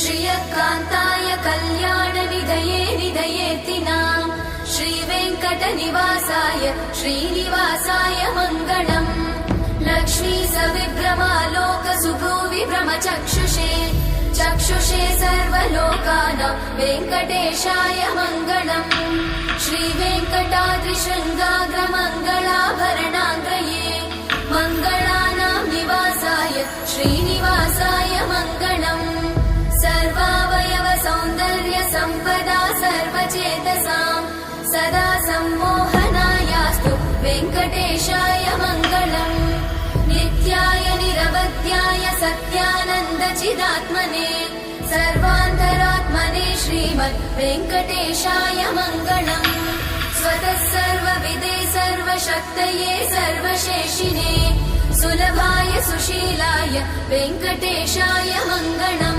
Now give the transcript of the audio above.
श्रियकान्ताय कल्याणनिधये निधयेतिनाम् श्रीवेङ्कटनिवासाय श्रीनिवासाय मङ्गलम् लक्ष्मी सविभ्रमालोकसुभुविभ्रमचक्षुषे चक्षुषे सर्वलोकानां वेङ्कटेशाय मङ्गलम् श्रीवेङ्कटाद्रिशृङ्गाग्रमङ्गलाभरणाङ्गये मङ्गलानां निवासाय श्रीनिवासाय मङ्गलम् सर्वावयव सौन्दर्य सम्पदा सर्वचेतसां सदा सम्मोहनायास्तु वेङ्कटेशाय मङ्गलम् नित्याय निरवध्याय सत्यानन्द चिदात्मने सर्वान्तरात्मने श्रीमद् वेङ्कटेशाय मङ्गलम् स्वतः सर्वविदे सर्वशक्तये सर्वशेषिने सुलभाय सुशीलाय वेङ्कटेशाय मङ्गलम्।